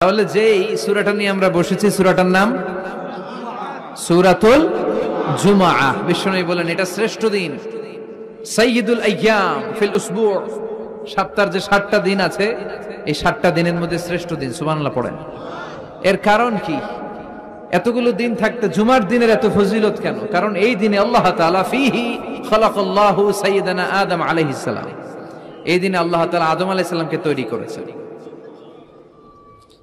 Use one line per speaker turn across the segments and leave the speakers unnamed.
তাহলে যেই সূরাটা নিয়ে আমরা বসেছি সূরাটার নাম সূরাতুল জুমআহ। বিশ্বনবী বলেন এটা শ্রেষ্ঠ দিন, সাইয়্যিদুল আইয়াম ফিল উসবু', সপ্তাহের যে 7টা দিন আছে এই 7টা দিনের মধ্যে শ্রেষ্ঠ দিন। সুবহানাল্লাহ পড়েন। এর কারণ কি? এতগুলো দিন থাকতে জুমার দিনের এত ফজিলত কেন? কারণ এই দিনে আল্লাহ তাআলা ফীহি খালাকাল্লাহু সাইয়্যিদানা আদম আলাইহিস সালাম, এই দিনে আল্লাহ তাআলা আদম আলাইহিস সালামকে তৈরি করেছেন।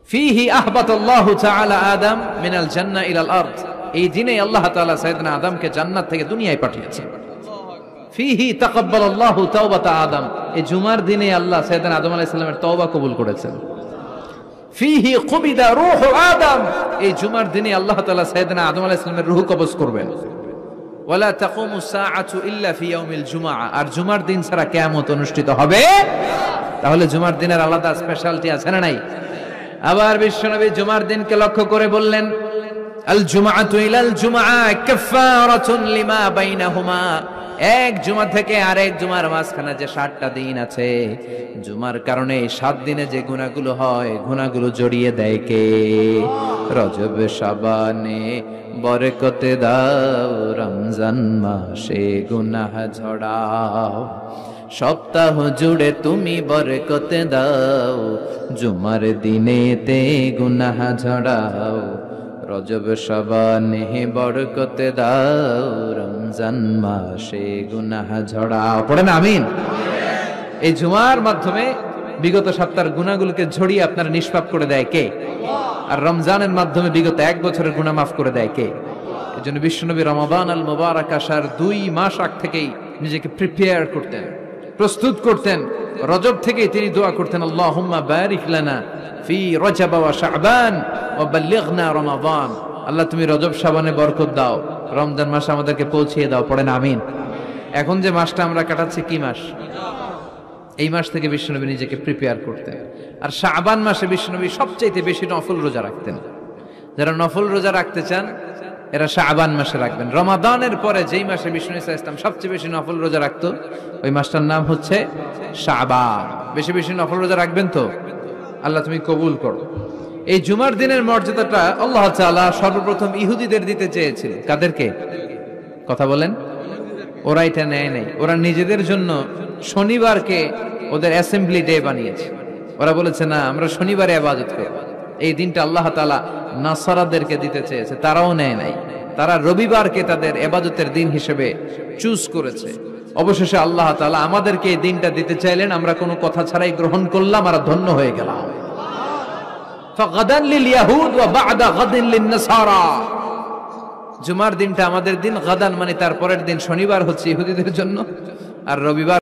ফীহি আহবাতাল্লাহু তাআলা আদম মিনাল জান্নাহ ইলাল আরদ, এই দিনে আল্লাহ তাআলা সাইয়্যিদানা আদমকে জান্নাত থেকে দুনিয়ায় পাঠিয়েছেন। ফীহি তাকাব্বালাল্লাহু তাওবাতা আদম, এই জুমার দিনে আল্লাহ সাইয়্যিদানা আদম আলাইহিস সালামের তওবা কবুল করেছেন। ফীহি কুবিদা রূহু আদম, এই জুমার দিনে আল্লাহ তাআলা সাইয়্যিদানা আদম আলাইহিস সালামের রূহ কবজ করবেন। ওয়ালা তাকুমু সাআতু ইল্লা ফি ইয়াউমিল জুমআহ, আর জুমার দিন ছাড়া কিয়ামত অনুষ্ঠিত হবে। তাহলে জুমার দিনের আলাদা স্পেশালিটি আছে না নাই? আবার বিশ্বনবী জুমার দিনকে লক্ষ্য করে বললেন, আল জুমআতু ইলাল জুমআহ কাফফারাতুন লিমা বাইনাহুমা, এক জুমা থেকে আরেক জুমার মাঝখানে যে 7টা দিন আছে, জুমার কারণে 7 দিনে যে গুনাহগুলো হয় গুনাহগুলো জড়িয়ে দেয় কে? রজব শাবানে বরকতে দাও, রমজান মাসে গুনাহ ঝড়াও, সপ্তাহ জুড়ে তুমি বরকতে দাও, জুমার দিনেতে গুনাহ ঝড়াও, রজব শাবানে বরকতে দাও, রমজান মাসে গুনাহ ঝড়াও। পড়েন আমিন। এই জুমার মাধ্যমে বিগত সপ্তাহের গুনাহগুলোকে ঝরিয়ে আপনার নিষ্পাপ করে দেয় কে? আর রমজানের মাধ্যমে বিগত 1 বছরের গুনাহ মাফ করে দেয় কে? এজন্য বিশ্বনবী রমাদান আল মুবারাক আসার 2 মাস আগ থেকেই নিজেকে প্রিপেয়ার করতেন, প্রস্তুত করতেন। রজব থেকেই তিনি দোয়া করতেন, আল্লাহুম্মা বারিক লানা ফি রজব ওয়া শাবান ওয়া বাল্লিগনা রমাদান, আল্লাহ তুমি রজব শাবানে বরকত দাও, রমজান মাসে আমাদেরকে পৌঁছিয়ে দাও। পড়েন আমিন। এখন যে মাসটা আমরা কাটাচ্ছি কি মাস? এই মাস থেকে বিশ্বনবী নিজেকে প্রিপেয়ার করতেন। আর শাবান মাসে বিশ্বনবী সবচাইতে বেশি নফল রোজা রাখতেন। যারা নফল রোজা রাখতে চান এরা শাবান মাসে রাখবেন। রমাদানের পরে যেই মাসে বিষ্ণু ইসা ইসলাম সবচেয়ে বেশি নফল রোজা রাখতো ওই মাসটার নাম হচ্ছে শাবান। বেশি বেশি নফল রোজা রাখবেন তো? আল্লাহ তুমি কবুল করো। এই জুমার দিনের মর্যাদাটা আল্লাহ তাআলা সর্বপ্রথম ইহুদিদের দিতে চেয়েছিল। কাদেরকে? কথা বলেন। ওরা এটা নেয় নাই, ওরা নিজেদের জন্য শনিবারকে ওদের অ্যাসেম্বলি ডে বানিয়েছে। ওরা বলেছে না, আমরা শনিবারে ইবাদত করব। এই দিনটা আল্লাহ তাআলা নাসারাদেরকে দিতে চেয়েছে, তারাও নেয় নাই। তারা রবিবারকে তাদের ইবাদতের দিন হিসেবে চুজ করেছে। অবশেষে আল্লাহ তাআলা আমাদেরকে এই দিনটা দিতে চাইলেন, আমরা কোনো কথা ছাড়াই গ্রহণ করলাম আর ধন্য হয়ে গেলাম। ফাগাদান লিল ইয়াহুদ ওয়া বা'দা গাদিন লিন নাসারা, জুমার দিনটা আমাদের দিন, গাদান মানে তার পরের দিন শনিবার হচ্ছে ইহুদিদের জন্য, আর রবিবার